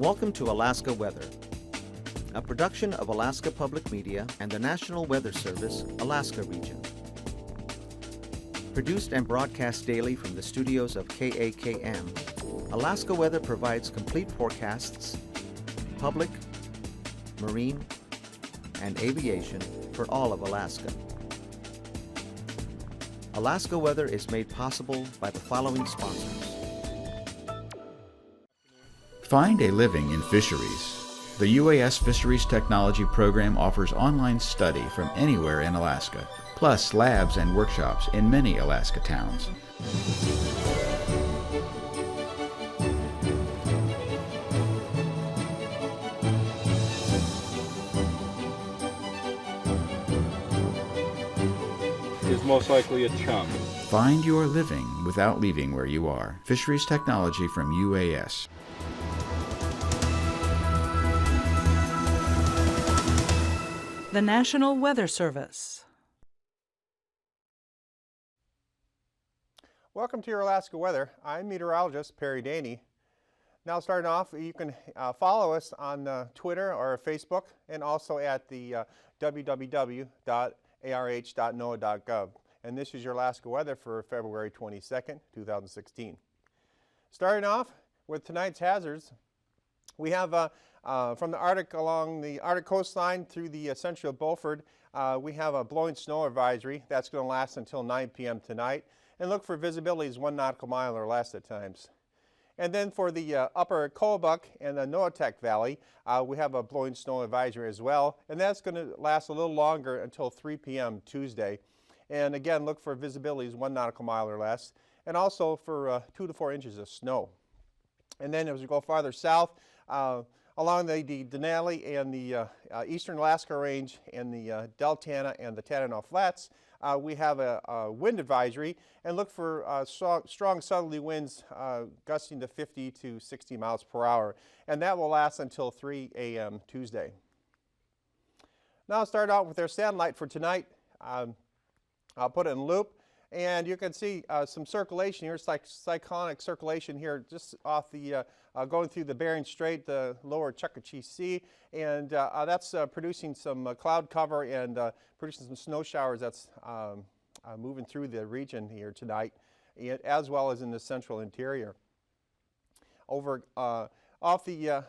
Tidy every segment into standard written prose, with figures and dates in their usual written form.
Welcome to Alaska Weather, a production of Alaska Public Media and the National Weather Service, Alaska Region. Produced and broadcast daily from the studios of KAKM, Alaska Weather provides complete forecasts, public, marine, and aviation for all of Alaska. Alaska Weather is made possible by the following sponsors. Find a living in fisheries. The UAS Fisheries Technology Program offers online study from anywhere in Alaska, plus labs and workshops in many Alaska towns. Is most likely a chum. Find your living without leaving where you are. Fisheries Technology from UAS. The National Weather Service. Welcome to your Alaska Weather. I'm meteorologist Perry Daney. Now starting off, you can follow us on Twitter or Facebook and also at the www.arh.noaa.gov. And this is your Alaska Weather for February 22nd, 2016. Starting off with tonight's hazards, we have from the Arctic along the Arctic coastline through the central Beaufort, we have a blowing snow advisory. That's going to last until 9 p.m. tonight. And look for visibilities 1 nautical mile or less at times. And then for the upper Kobuk and the Noatak Valley, we have a blowing snow advisory as well. And that's going to last a little longer until 3 p.m. Tuesday. And again, look for visibilities 1 nautical mile or less. And also for 2 to 4 inches of snow. And then as we go farther south, along the Denali and the eastern Alaska Range and the Deltana and the Tanana Flats, we have a wind advisory, and look for strong southerly winds gusting to 50 to 60 miles per hour, and that will last until 3 a.m. Tuesday. Now I'll start out with our satellite for tonight. I'll put it in loop, and you can see some circulation here. It's like cyclonic circulation here just off the going through the Bering Strait, the lower Chukchi Sea, and that's producing some cloud cover and producing some snow showers that's moving through the region here tonight, as well as in the central interior. Over off the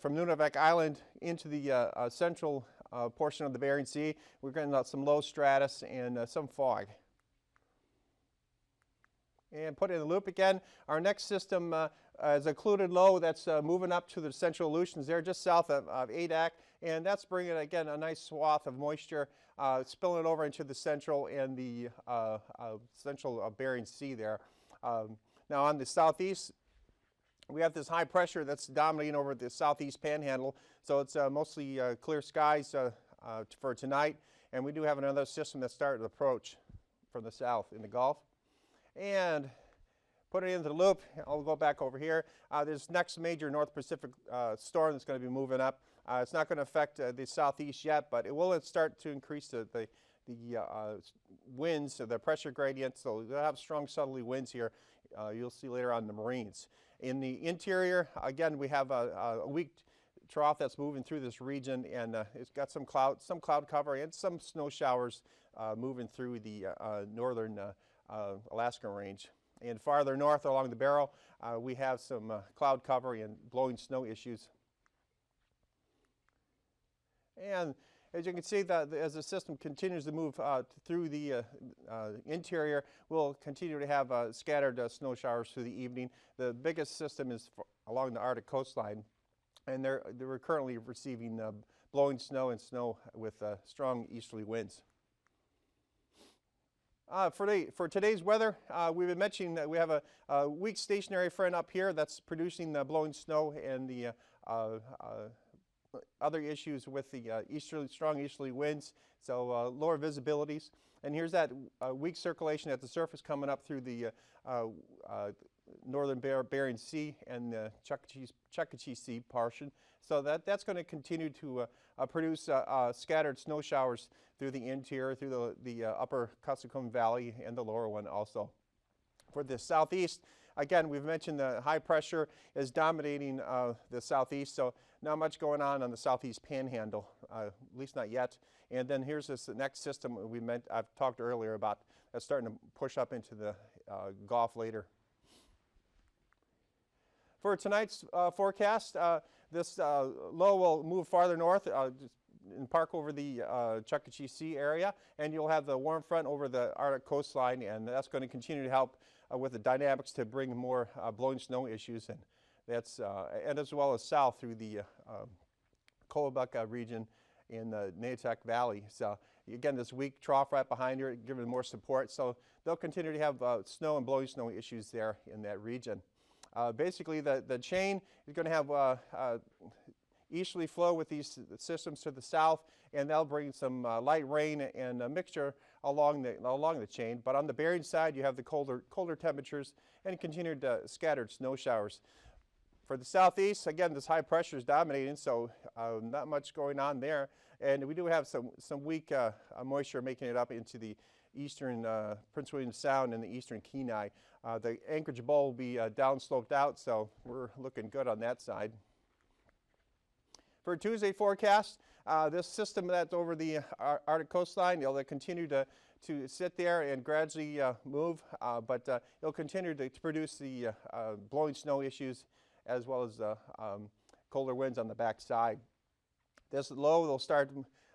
from Nunavik Island into the central portion of the Bering Sea, we're getting some low stratus and some fog. And put it in the loop again. Our next system is a occluded low that's moving up to the central Aleutians there, just south of Adak, and that's bringing again a nice swath of moisture, spilling over into the central and the central Bering Sea there. Now on the southeast, we have this high pressure that's dominating over the southeast panhandle, so it's mostly clear skies for tonight, and we do have another system that's starting to approach from the south in the Gulf. And put it into the loop. I'll go back over here. This next major North Pacific storm that's going to be moving up. It's not going to affect the southeast yet, but it will start to increase the winds, the pressure gradient. So we'll have strong southerly winds here. You'll see later on the Marines. In the interior, again, we have a weak trough that's moving through this region, and it's got some cloud cover and some snow showers moving through the northern Alaska Range. And farther north along the Barrow, we have some cloud cover and blowing snow issues. And as you can see, as the system continues to move through the interior, we'll continue to have scattered snow showers through the evening. The biggest system is along the Arctic coastline, and we're currently receiving blowing snow and snow with strong easterly winds. For today's weather, we've been mentioning that we have a weak stationary front up here that's producing the blowing snow and the other issues with the strong easterly winds, so lower visibilities. And here's that weak circulation at the surface coming up through the northern Bering Sea and the Chukchi Sea portion. So that's going to continue to produce scattered snow showers through the interior, through the upper Kuskokwim Valley and the lower one also. For the southeast, again, we've mentioned the high pressure is dominating the southeast, so not much going on the southeast panhandle, at least not yet. And then here's this next system I've talked earlier about that's starting to push up into the Gulf later. For tonight's forecast, this low will move farther north and park over the Chukchi Sea area, and you'll have the warm front over the Arctic coastline, and that's going to continue to help with the dynamics to bring more blowing snow issues, and that's and as well as south through the Kolobuka region in the Natick Valley. So again, this weak trough right behind here, giving more support. So they'll continue to have snow and blowing snow issues there in that region. Basically, the chain is going to have easterly flow with these systems to the south, and that'll bring some light rain and a mixture along the chain. But on the Bering side, you have the colder temperatures and continued scattered snow showers. For the southeast, again, this high pressure is dominating, so not much going on there. And we do have some weak moisture making it up into the eastern Prince William Sound and the eastern Kenai. The Anchorage Bowl will be downsloped out, so we're looking good on that side. For Tuesday forecast, this system that's over the Arctic coastline, it'll continue to sit there and gradually move, but it'll continue to produce the blowing snow issues as well as colder winds on the back side. This low,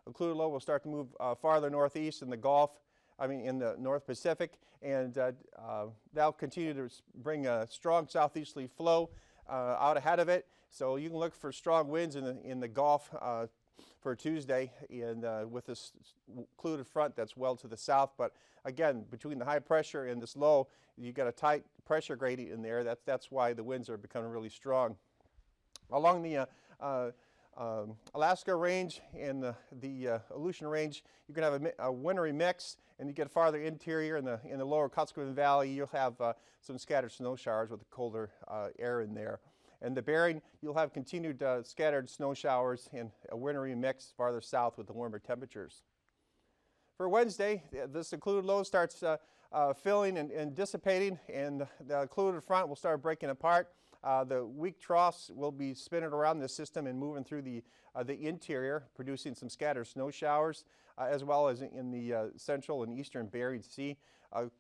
included low, will start to move farther northeast in the Gulf, in the North Pacific, and that'll continue to bring a strong southeasterly flow out ahead of it. So you can look for strong winds in the Gulf for Tuesday, and with this included front that's well to the south. But again, between the high pressure and this low, you got a tight pressure gradient in there. That's why the winds are becoming really strong. Along the Alaska range and the Aleutian range, you can have a wintry mix, and you get farther interior in the lower Kuskokwim Valley, you'll have some scattered snow showers with the colder air in there. And the Bering, you'll have continued scattered snow showers and a wintry mix farther south with the warmer temperatures. For Wednesday, this included low starts filling and dissipating, and the included front will start breaking apart. The weak troughs will be spinning around the system and moving through the interior, producing some scattered snow showers, as well as in the central and eastern Bering Sea.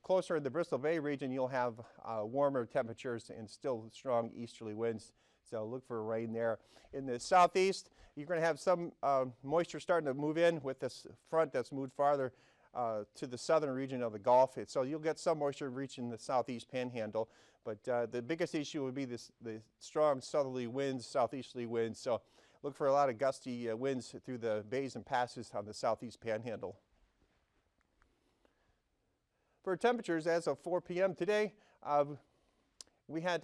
Closer in the Bristol Bay region, you'll have warmer temperatures and still strong easterly winds, so look for rain there. In the southeast, you're going to have some moisture starting to move in with this front that's moved farther to the southern region of the Gulf. So you'll get some moisture reaching the southeast panhandle, but the biggest issue would be the strong southerly winds, southeasterly winds. So look for a lot of gusty winds through the bays and passes on the southeast panhandle. For temperatures as of 4 p.m. today, we had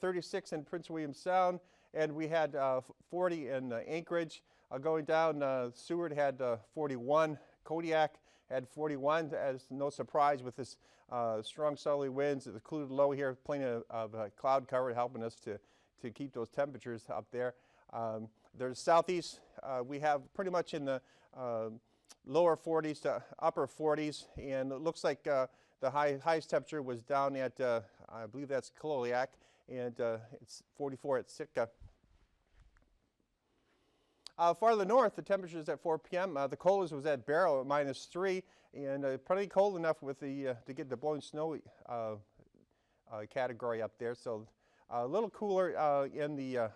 36 in Prince William Sound, and we had 40 in Anchorage. Going down, Seward had 41, Kodiak had 41, as no surprise with this strong southerly winds. The included low here, plenty of cloud cover helping us to keep those temperatures up there. There's southeast, we have pretty much in the lower 40s to upper 40s, and it looks like the highest temperature was down at, I believe that's Kodiak, and it's 44 at Sitka. Farther north, the temperatures at 4 p.m. The coldest was at Barrow at -3, and pretty cold enough with the to get the blowing snow category up there. So a little cooler in the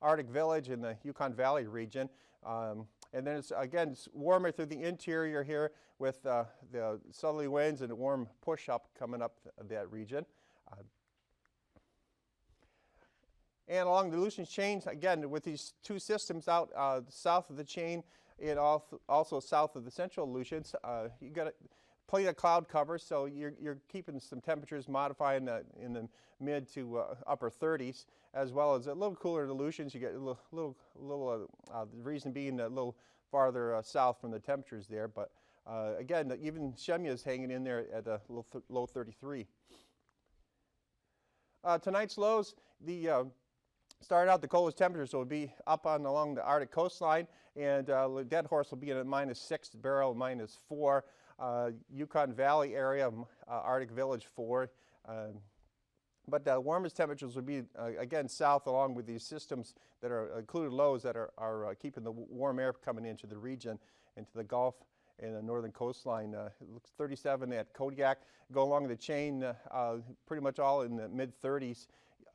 Arctic Village in the Yukon Valley region. And then it's warmer through the interior here with the southerly winds and a warm push-up coming up that region. And along the Aleutian chain, again, with these two systems out south of the chain and also south of the central Aleutians, you got plenty of cloud cover, so you're keeping some temperatures modifying in the mid to upper 30s, as well as a little cooler in the Aleutians. You get a little the reason being a little farther south from the temperatures there, but again, even Shemya is hanging in there at a low 33. Tonight's lows, start out the coldest temperatures will be up along the Arctic coastline, and Dead Horse will be at -6, Barrow -4, Yukon Valley area, Arctic Village 4, But the warmest temperatures would be, again, south along with these systems that are included lows that are keeping the warm air coming into the region, into the Gulf and the northern coastline. It looks 37 at Kodiak. Go along the chain, pretty much all in the mid-30s.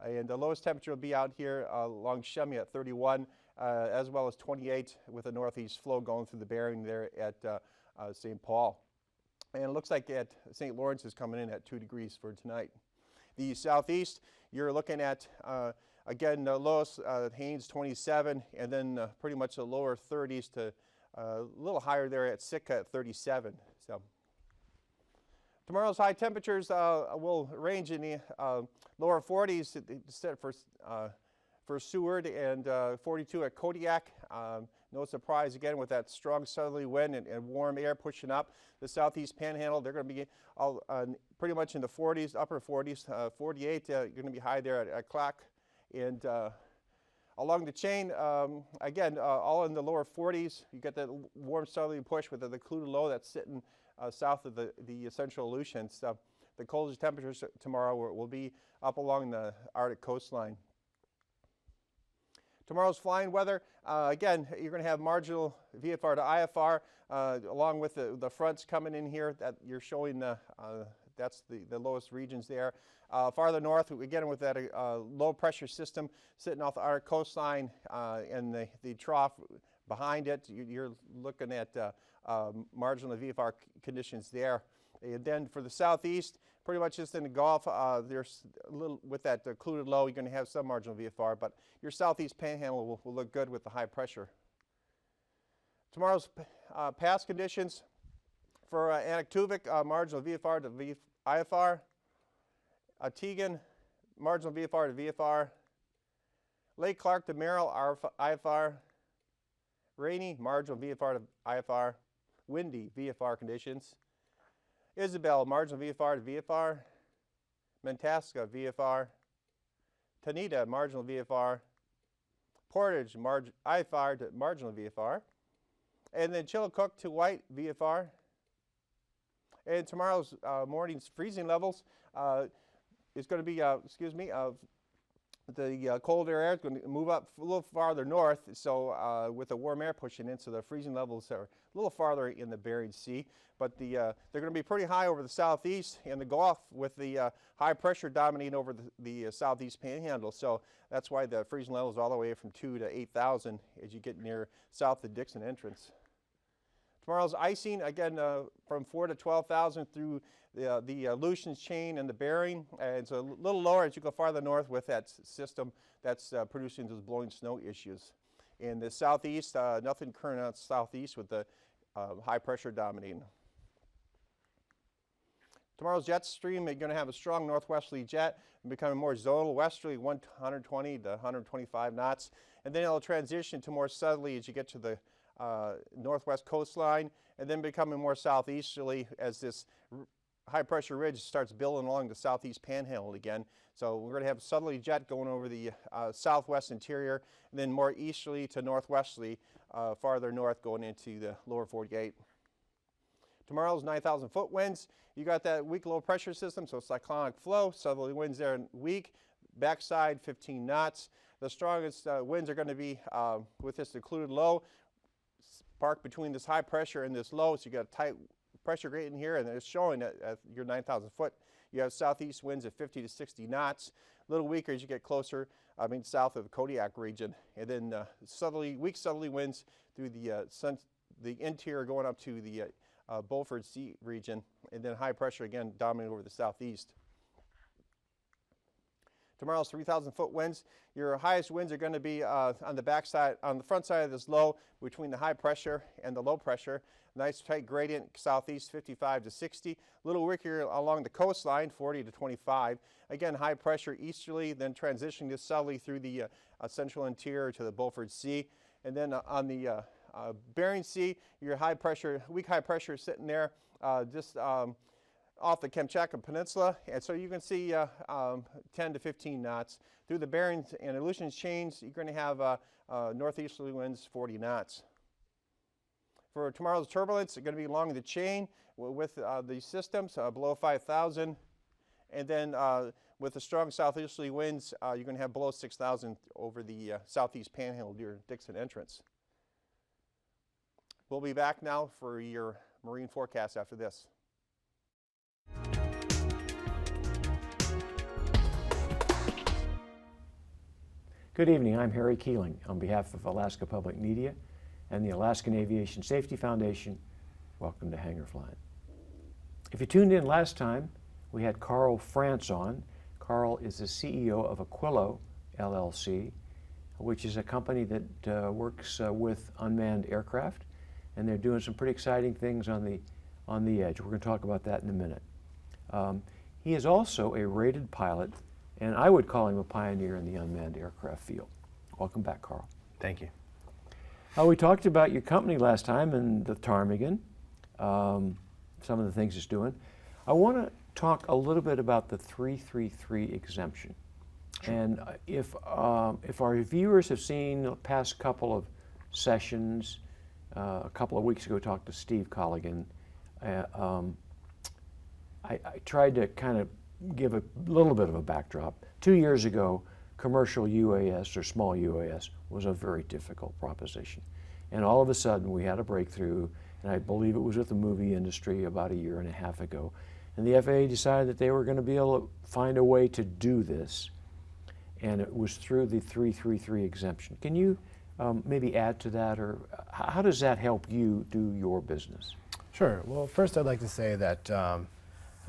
And the lowest temperature will be out here along Shemmy at 31, as well as 28 with a northeast flow going through the Bering there at St. Paul. And it looks like at St. Lawrence is coming in at 2 degrees for tonight. The southeast, you're looking at, again, the lowest, Haines 27, and then pretty much the lower 30s to a little higher there at Sitka at 37. So tomorrow's high temperatures will range in the lower 40s for Seward and 42 at Kodiak. No surprise again with that strong southerly wind and warm air pushing up. The southeast panhandle, they're going to be all, pretty much in the 40s, upper 40s, 48, you're going to be high there at Clark. And along the chain, again, all in the lower 40s. You get that warm southerly push with the occluded low that's sitting south of the central Aleutians. The coldest temperatures tomorrow will be up along the Arctic coastline. Tomorrow's flying weather, again, you're going to have marginal VFR to IFR, along with the fronts coming in here that you're showing, that's the lowest regions there. Farther north, again, with that low pressure system sitting off the Arctic coastline and the trough behind it, you're looking at marginal VFR conditions there. And then for the southeast, pretty much just in the Gulf, there's a little, with that occluded low, you're going to have some marginal VFR, but your southeast panhandle will look good with the high pressure. Tomorrow's past conditions for AKwx, marginal VFR to IFR. Tegan, marginal VFR to VFR. Lake Clark to Merrill, IFR. Rainy, marginal VFR to IFR. Windy, VFR conditions. Isabel, marginal VFR to VFR. Mentasca, VFR. Tanita, marginal VFR. Portage, IFR to marginal VFR. And then Chillicook to White, VFR. And tomorrow's morning's freezing levels is going to be, the colder air is going to move up a little farther north, so with the warm air pushing in, so the freezing levels are a little farther in the Bering Sea. But they're going to be pretty high over the southeast and the Gulf, with the high pressure dominating over the southeast panhandle. So that's why the freezing level is all the way from 2 to 8,000 as you get near south of Dixon Entrance. Tomorrow's icing, again, from 4 to 12,000 through the Aleutians chain and the Bering. And it's a little lower as you go farther north with that system that's producing those blowing snow issues. In the southeast, nothing current out southeast with the high pressure dominating. Tomorrow's jet stream, you're going to have a strong northwesterly jet and becoming more zonal westerly, 120 to 125 knots. And then it'll transition to more southerly as you get to the northwest coastline, and then becoming more southeasterly as this high pressure ridge starts building along the southeast panhandle again. So we're going to have a southerly jet going over the southwest interior, and then more easterly to northwesterly farther north going into the lower 48. Tomorrow's 9,000 foot winds. You got that weak low pressure system, so cyclonic flow, southerly winds there weak, backside 15 knots. The strongest winds are going to be with this occluded low, parked between this high pressure and this low, so you got a tight pressure gradient here, and it's showing at your 9,000 foot. You have southeast winds at 50 to 60 knots, a little weaker as you get closer, south of the Kodiak region, and then weak southerly winds through the interior going up to the Beaufort Sea region, and then high pressure again dominating over the southeast. Tomorrow's 3,000 foot winds. Your highest winds are going to be on the backside, on the front side of this low, between the high pressure and the low pressure. Nice tight gradient, southeast 55 to 60. A little weaker along the coastline, 40 to 25. Again, high pressure easterly, then transitioning to southerly through the central interior to the Beaufort Sea. And then on the Bering Sea, your weak high pressure is sitting there just off the Kamchatka Peninsula, and so you can see 10 to 15 knots. Through the Bering and Aleutians chains, you're going to have northeasterly winds 40 knots. For tomorrow's turbulence, it's going to be along the chain with these systems below 5,000, And then with the strong southeasterly winds, you're going to have below 6,000 over the southeast panhandle near Dixon entrance. We'll be back now for your marine forecast after this. Good evening, I'm Harry Keeling on behalf of Alaska Public Media and the Alaskan Aviation Safety Foundation. Welcome to Hangar Flying. If you tuned in last time, we had Carl France on. Carl is the CEO of Aquilo LLC, which is a company that works with unmanned aircraft, and they're doing some pretty exciting things on the edge. We're going to talk about that in a minute. He is also a rated pilot, and I would call him a pioneer in the unmanned aircraft field. Welcome back, Carl. Thank you. We talked about your company last time and the ptarmigan, some of the things it's doing. I want to talk a little bit about the 333 exemption. Sure. And if our viewers have seen the past couple of sessions, a couple of weeks ago we talked to Steve Colligan. I tried to kind of give a little bit of a backdrop. 2 years ago, commercial UAS or small UAS was a very difficult proposition. And all of a sudden we had a breakthrough, and I believe it was with the movie industry about 1.5 years ago. And the FAA decided that they were going to be able to find a way to do this, and it was through the 333 exemption. Can you maybe add to that, or how does that help you do your business? Sure. Well, first I'd like to say that in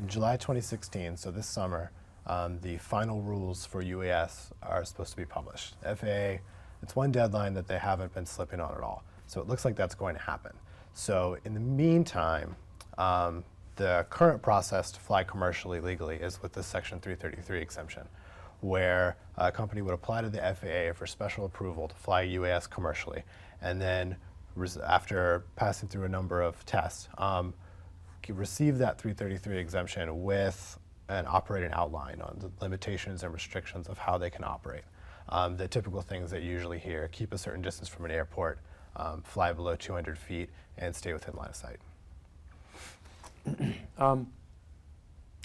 July 2016, so this summer, the final rules for UAS are supposed to be published. FAA, it's one deadline that they haven't been slipping on at all. So it looks like that's going to happen. So in the meantime, the current process to fly commercially legally is with the Section 333 exemption, where a company would apply to the FAA for special approval to fly UAS commercially, and then after passing through a number of tests, receive that 333 exemption with an operating outline on the limitations and restrictions of how they can operate. The typical things that you usually hear: keep a certain distance from an airport, fly below 200 feet, and stay within line of sight.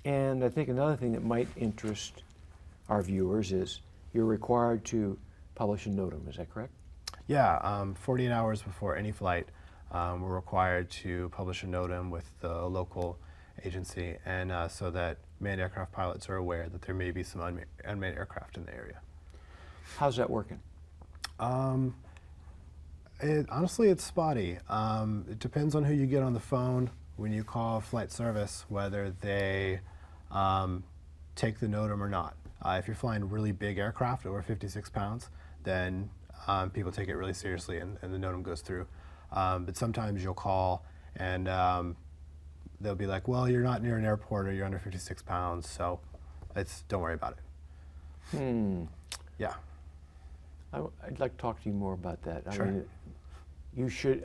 And I think another thing that might interest our viewers is you're required to publish a NOTAM, is that correct? Yeah, 48 hours before any flight, we're required to publish a NOTAM with the local agency, and so that manned aircraft pilots are aware that there may be some unmanned aircraft in the area. How's that working? Honestly, it's spotty. It depends on who you get on the phone when you call flight service, whether they take the NOTAM or not. If you're flying really big aircraft, over 56 pounds, then people take it really seriously, and the NOTAM goes through. But sometimes you'll call and they'll be like, well, you're not near an airport, or you're under 56 pounds, so don't worry about it. Yeah. I'd like to talk to you more about that. Sure.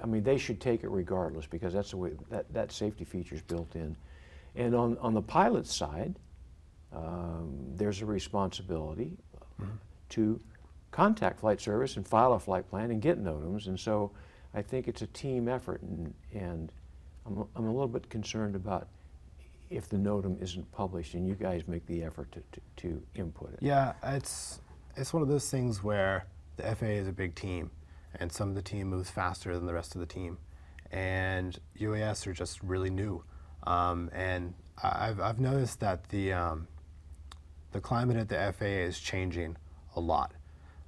I mean, they should take it regardless, because that's the way that safety feature is built in. And on the pilot side, there's a responsibility to contact flight service and file a flight plan and get NOTAMs. And so I think it's a team effort, and I'm a little bit concerned about if the NOTAM isn't published and you guys make the effort to input it. Yeah, it's one of those things where the FAA is a big team, and some of the team moves faster than the rest of the team, and UAS are just really new. And I've noticed that the climate at the FAA is changing a lot,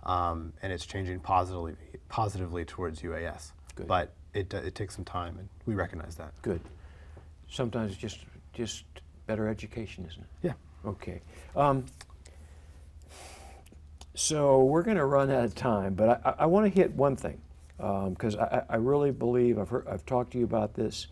and it's changing positively towards UAS. Good. But it takes some time, and we recognize that. Good. Sometimes it's just better education, isn't it? Yeah. Okay. So we're going to run out of time, but I want to hit one thing, because I really believe I've talked to you about this,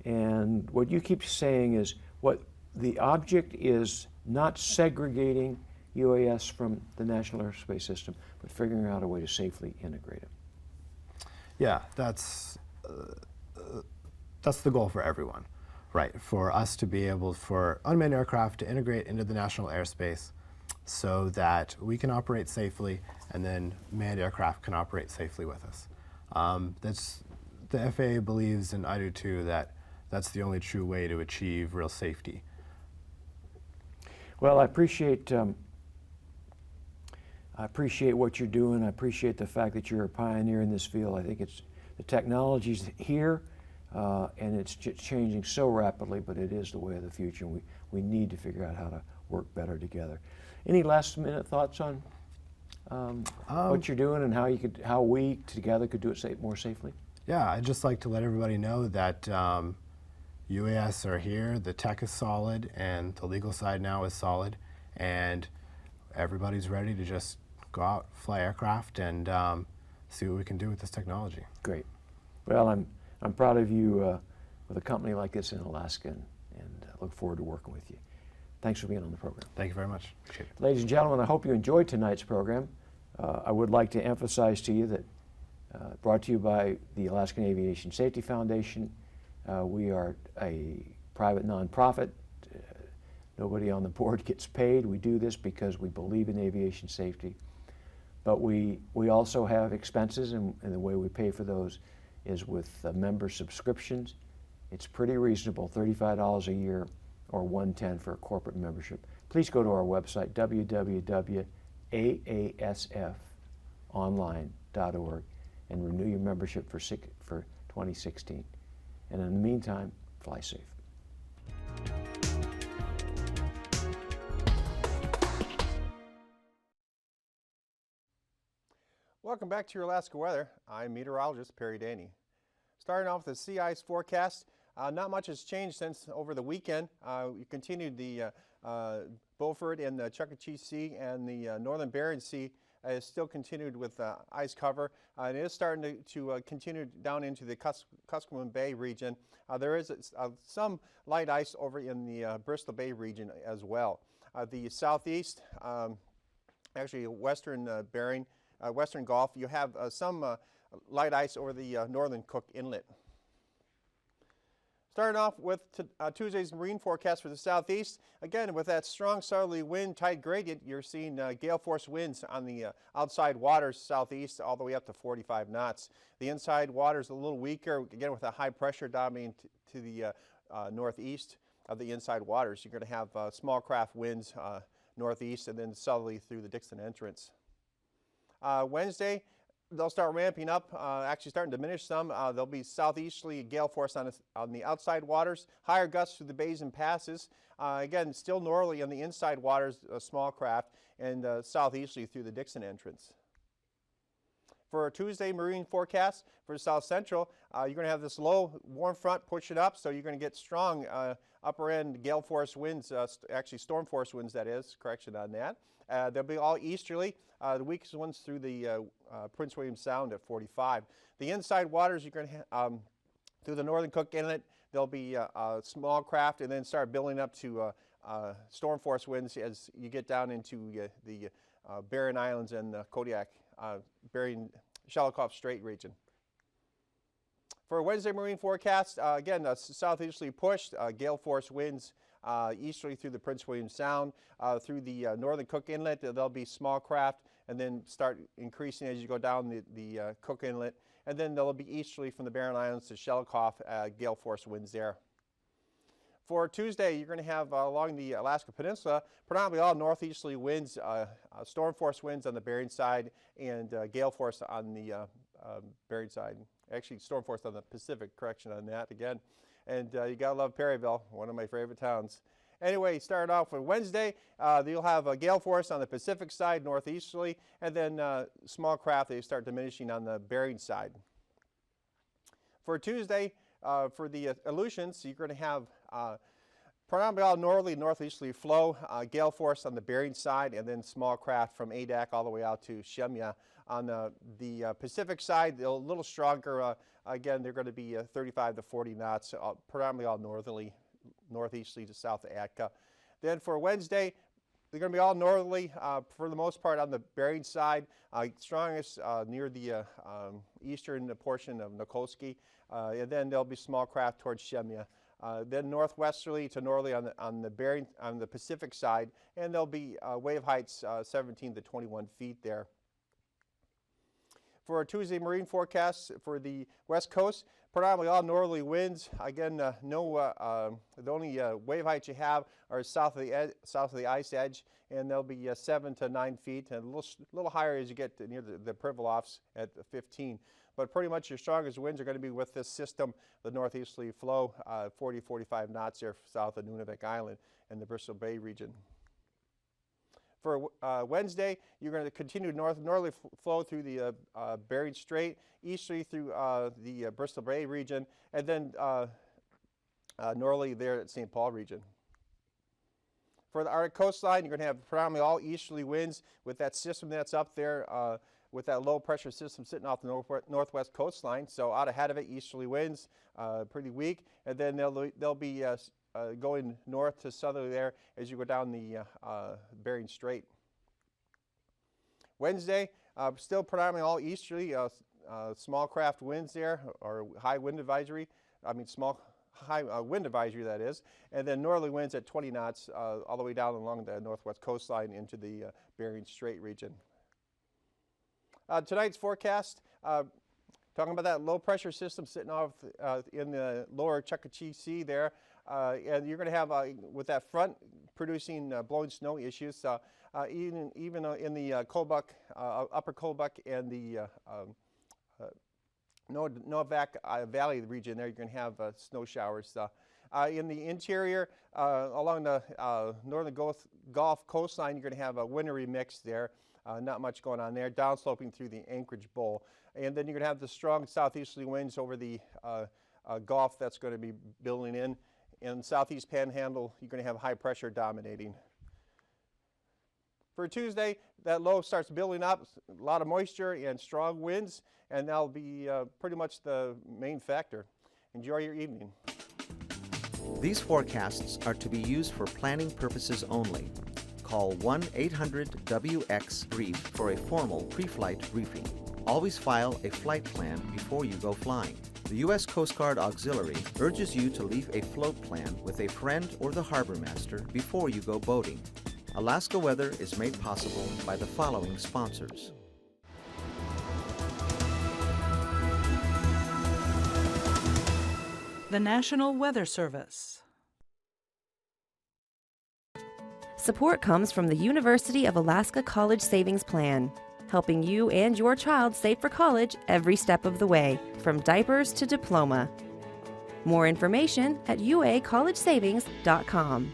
and what you keep saying is what the object is not segregating UAS from the National Airspace System, but figuring out a way to safely integrate it. Yeah, that's the goal for everyone, right? For us to be able, for unmanned aircraft to integrate into the national airspace so that we can operate safely, and then manned aircraft can operate safely with us. The FAA believes, and I do too, that that's the only true way to achieve real safety. Well, I appreciate what you're doing. I appreciate the fact that you're a pioneer in this field. I think the technology's here, and it's changing so rapidly, but it is the way of the future. And we need to figure out how to work better together. Any last-minute thoughts on what you're doing and how we together could do it more safely? Yeah, I'd just like to let everybody know that UAS are here, the tech is solid, and the legal side now is solid, and everybody's ready to just go out, fly aircraft, and see what we can do with this technology. Great. Well, I'm proud of you with a company like this in Alaska, and look forward to working with you. Thanks for being on the program. Thank you very much. Appreciate it. Ladies and gentlemen, I hope you enjoyed tonight's program. I would like to emphasize to you that brought to you by the Alaskan Aviation Safety Foundation. We are a private nonprofit. Nobody on the board gets paid. We do this because we believe in aviation safety. But we also have expenses, and the way we pay for those is with member subscriptions. It's pretty reasonable, $35 a year or $110 for a corporate membership. Please go to our website, www.aasfonline.org, and renew your membership for 2016. And in the meantime, fly safe. Welcome back to your Alaska weather. I'm meteorologist Perry Daney. Starting off with the sea ice forecast, not much has changed since over the weekend. We continued the Beaufort and the Chukchi Sea, and the northern Bering Sea is still continued with ice cover. And it is starting to continue down into the Kuskokwim Bay region. There is some light ice over in the Bristol Bay region as well. The southeast, actually western Bering, Western Gulf, you have some light ice over the northern Cook Inlet. Starting off with Tuesday's marine forecast for the southeast. Again, with that strong southerly wind, tight gradient, you're seeing gale force winds on the outside waters southeast all the way up to 45 knots. The inside waters a little weaker, again with a high pressure dominating to the northeast of the inside waters. You're going to have small craft winds northeast and then southerly through the Dixon entrance. Wednesday, they'll start ramping up, actually starting to diminish some. There'll be southeasterly gale force on the outside waters, higher gusts through the bays and passes. Again, still northerly on the inside waters, small craft, and southeasterly through the Dixon entrance. For a Tuesday marine forecast for South Central, you're going to have this low warm front pushing up, so you're going to get strong upper end gale force winds, actually storm force winds, that is, correction on that. They'll be all easterly, the weakest ones through the Prince William Sound at 45. The inside waters, you're going to through the northern Cook Inlet, there'll be small craft and then start building up to storm force winds as you get down into the Barren Islands and the Kodiak, Bering, Shalikoff Strait region. For Wednesday marine forecast, again, southeasterly pushed, gale force winds easterly through the Prince William Sound, through the northern Cook Inlet. There'll be small craft and then start increasing as you go down the Cook Inlet. And then there'll be easterly from the Barren Islands to Shalikoff, gale force winds there. For Tuesday, you're going to have along the Alaska Peninsula, predominantly all northeasterly winds, storm force winds on the Bering side and gale force on the Bering side. Actually, storm force on the Pacific, correction on that again. And you gotta love Perryville, one of my favorite towns. Anyway, start off with Wednesday. You'll have a gale force on the Pacific side, northeasterly, and then small craft, they start diminishing on the Bering side. For Tuesday, for the Aleutians, you're going to have predominantly all northerly, northeasterly flow, gale force on the Bering side, and then small craft from Adak all the way out to Shemya. On the Pacific side, they're a little stronger. Again, they're going to be 35 to 40 knots, predominantly all northerly, northeasterly to south of Atka. Then for Wednesday, they're going to be all northerly for the most part on the Bering side, strongest near the eastern portion of Nikolsky, and then there'll be small craft towards Shemya. Then northwesterly to northerly on the Bering, on the Pacific side, and there'll be wave heights 17 to 21 feet there. For our Tuesday marine forecast for the west coast, predominantly all northerly winds. Again, the only wave heights you have are south of the ice edge, and they'll be 7 to 9 feet, and a little higher as you get near the Pribilofs at 15. But pretty much your strongest winds are going to be with this system, the northeasterly flow, 40-45 knots there south of Nunavik Island and the Bristol Bay region. For Wednesday, you're going to continue northerly flow through the Bering Strait, easterly through the Bristol Bay region, and then northerly there at St. Paul region. For the Arctic coastline, you're going to have predominantly all easterly winds with that system that's up there, with that low pressure system sitting off the northwest coastline. So out ahead of it, easterly winds, pretty weak, and then they'll be going north to southerly there as you go down the Bering Strait. Wednesday, still predominantly all easterly, small craft winds there, or high wind advisory. High wind advisory, that is, and then northerly winds at 20 knots all the way down along the northwest coastline into the Bering Strait region. Tonight's forecast, talking about that low pressure system sitting off in the lower Chukchi Sea there, and you're going to have, with that front producing blowing snow issues, even in the upper Kobuk and the Novak Valley region there, you're going to have snow showers. In the interior, along the northern Gulf coastline, you're going to have a wintry mix there. Not much going on there, downsloping through the Anchorage Bowl. And then you're going to have the strong southeasterly winds over the Gulf that's going to be building in. In southeast panhandle, you're going to have high pressure dominating. For Tuesday, that low starts building up, a lot of moisture and strong winds, and that'll be pretty much the main factor. Enjoy your evening. These forecasts are to be used for planning purposes only. Call 1-800-WX-BRIEF for a formal pre-flight briefing. Always file a flight plan before you go flying. The U.S. Coast Guard Auxiliary urges you to leave a float plan with a friend or the harbor master before you go boating. Alaska Weather is made possible by the following sponsors. The National Weather Service. Support comes from the University of Alaska College Savings Plan, helping you and your child save for college every step of the way, from diapers to diploma. More information at uacollegesavings.com.